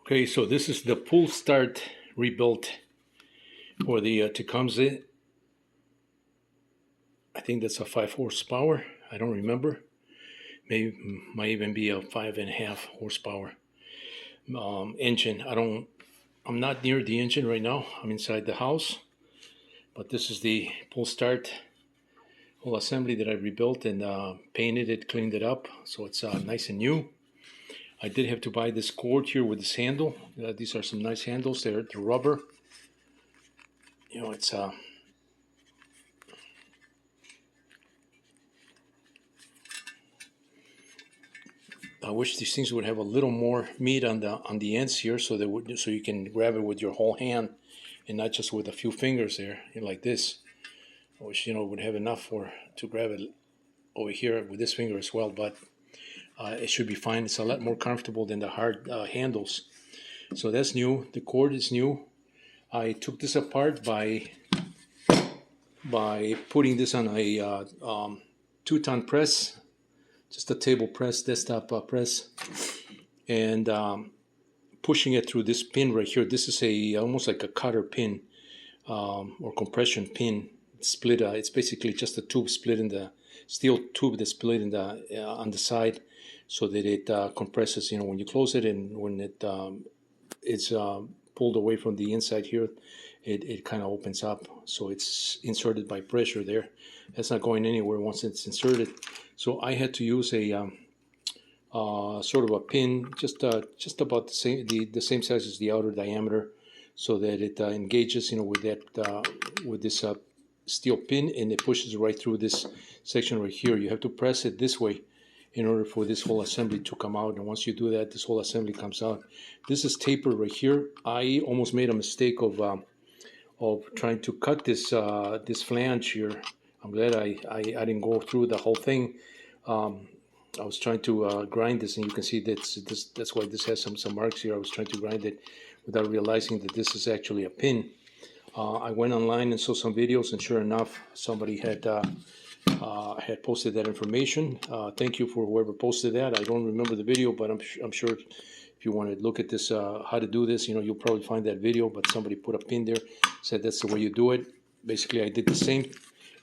Okay, so this is the pull start rebuilt for the Tecumseh. I think that's a 5 horsepower. I don't remember. Maybe might even be a 5.5 horsepower engine. I'm not near the engine right now. I'm inside the house, but this is the pull start whole assembly that I rebuilt and painted it, cleaned it up, so it's nice and new. I did have to buy this cord here with this handle. These are some nice handles. They're rubber. You know, it's I wish these things would have a little more meat on the ends here, so you can grab it with your whole hand, and not just with a few fingers there, like this. I wish it would have enough to grab it over here with this finger as well, but it should be fine. It's a lot more comfortable than the hard handles. So that's new. The cord is new. I took this apart by putting this on a 2-ton press, just a table press, desktop press, and pushing it through this pin right here. This is almost like a cotter pin or compression pin. Split. It's basically just a tube split in the steel tube that's split in the on the side, so that it compresses. When you close it and when it's pulled away from the inside here, it kind of opens up. So it's inserted by pressure there. That's not going anywhere once it's inserted. So I had to use a sort of a pin, just about the same size as the outer diameter, so that it engages, with this steel pin, and it pushes right through this section right here. You have to press it this way in order for this whole assembly to come out. And once you do that, this whole assembly comes out. This is tapered right here. I almost made a mistake of trying to cut this this flange here. I'm glad I didn't go through the whole thing. I was trying to grind this, and you can see that's why this has some marks here. I was trying to grind it without realizing that this is actually a pin. I went online and saw some videos, and sure enough, somebody had posted that information. Thank you for whoever posted that. I don't remember the video, but I'm sure if you want to look at this, how to do this, you'll probably find that video. But somebody put a pin there, said that's the way you do it. Basically, I did the same,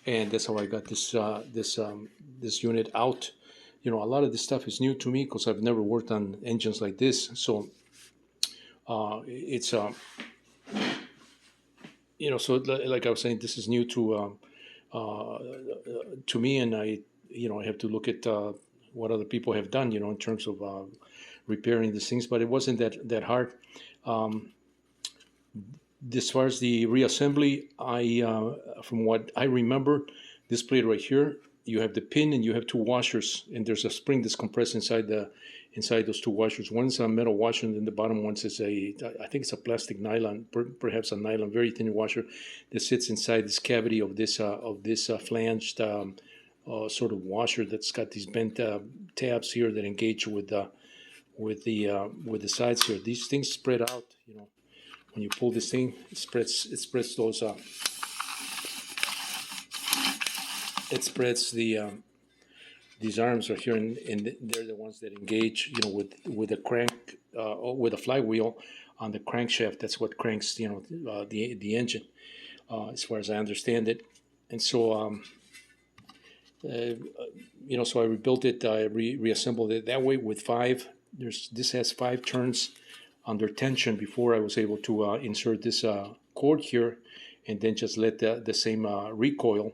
and that's how I got this unit out. A lot of this stuff is new to me because I've never worked on engines like this. So it's so like I was saying, this is new to me, and I have to look at what other people have done, in terms of repairing these things. But it wasn't that hard. As far as the reassembly, from what I remember, this plate right here, you have the pin and you have two washers, and there's a spring that's compressed inside those two washers. One's a metal washer, and then the bottom one is I think it's a plastic nylon, perhaps a nylon, very thin washer that sits inside this cavity of this flanged sort of washer that's got these bent tabs here that engage with the sides here. These things spread out. When you pull this thing, it spreads those. It spreads these arms right here, and they're the ones that engage, with a crank, with a flywheel on the crankshaft. That's what cranks, the engine, as far as I understand it. And so, so I rebuilt it, I reassembled it that way with this has 5 turns under tension before I was able to insert this cord here, and then just let the same recoil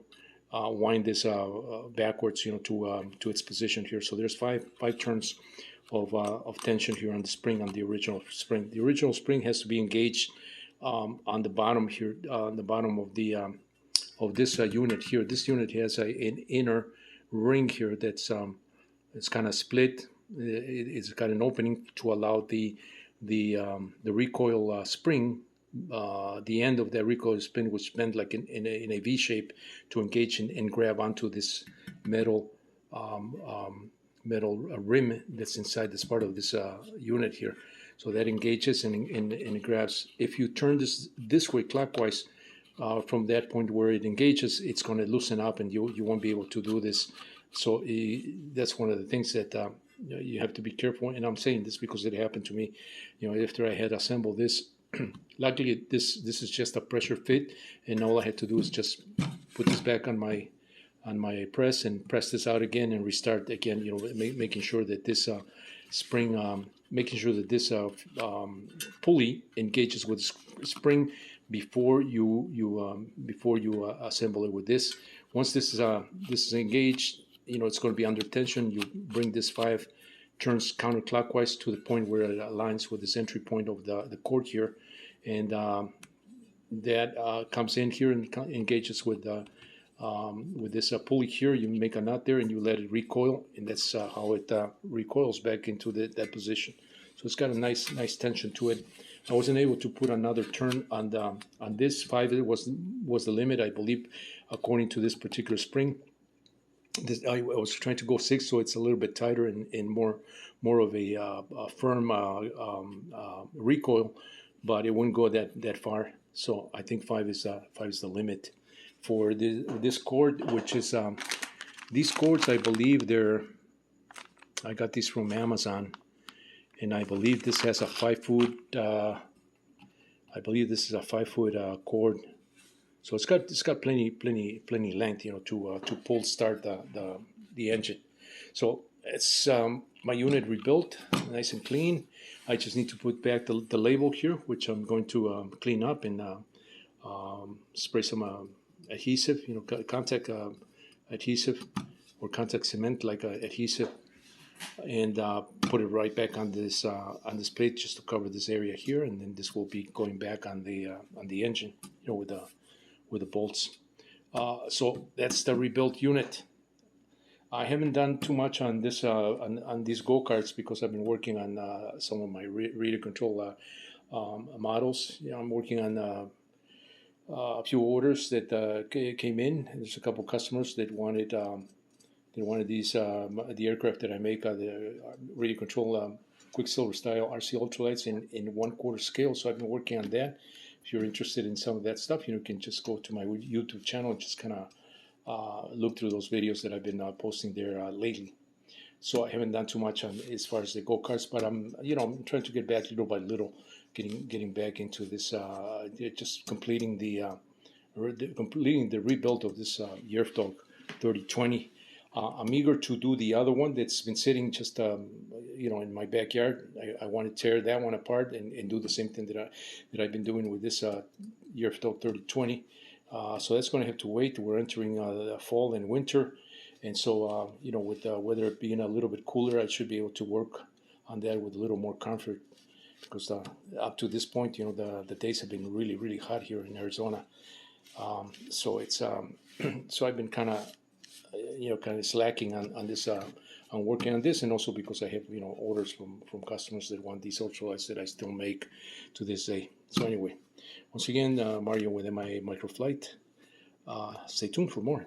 wind this backwards, to its position here. So there's five turns of tension here on the spring, on the original spring. The original spring has to be engaged on the bottom here, on the bottom of this unit here. This unit has an inner ring here that's it's kind of split. It's got an opening to allow the recoil spring. The end of that recoil spin was bent like in a V shape to engage and grab onto this metal rim that's inside this part of this unit here. So that engages and it grabs. If you turn this way clockwise, from that point where it engages, it's going to loosen up and you won't be able to do this. So that's one of the things that you have to be careful. And I'm saying this because it happened to me. After I had assembled this, luckily this is just a pressure fit, and all I had to do is just put this back on my press and press this out again and restart again. Making sure that this spring, making sure that this pulley engages with spring before you assemble it with this. Once this is engaged, it's going to be under tension. You bring this 5 turns counterclockwise to the point where it aligns with this entry point of the cord here, and that comes in here and engages with this pulley here. You make a knot there and you let it recoil, and that's how it recoils back into that position. So it's got a nice tension to it. I wasn't able to put another turn on this 5. It was the limit, I believe, according to this particular spring. I was trying to go 6, so it's a little bit tighter and more of a firm recoil, but it wouldn't go that far. So I think 5 is the limit for this cord, which is these cords. I believe I got these from Amazon, and I believe this has a 5-foot. I believe this is a 5-foot cord. So it's got plenty length, to pull start the engine. So it's my unit rebuilt, nice and clean. I just need to put back the label here, which I'm going to clean up and spray some adhesive, contact adhesive or contact cement like adhesive, and put it right back on this plate just to cover this area here, and then this will be going back on the engine, with the bolts. So that's the rebuilt unit. I haven't done too much on this on these go-karts because I've been working on some of my radio control models. I'm working on a few orders that came in. There's a couple customers that wanted these the aircraft that I make, the radio control Quicksilver style RC ultralights in 1/4 scale. So I've been working on that. If you're interested in some of that stuff, you can just go to my YouTube channel and just kind of look through those videos that I've been posting there lately. So I haven't done too much on as far as the go-karts, but I'm trying to get back little by little, getting back into this, just completing the rebuild of this Yerf Dog 3020. I'm eager to do the other one that's been sitting just in my backyard. I want to tear that one apart and do the same thing that I've been doing with this Yerf Dog 3020. So that's going to have to wait. We're entering the fall and winter, and so with the weather being a little bit cooler, I should be able to work on that with a little more comfort. Because up to this point, the days have been really hot here in Arizona. So it's so I've been kind of slacking on this, on working on this, and also because I have orders from customers that want these ultralights that I still make to this day. So anyway, once again, Mario with MIA Microflight. Stay tuned for more.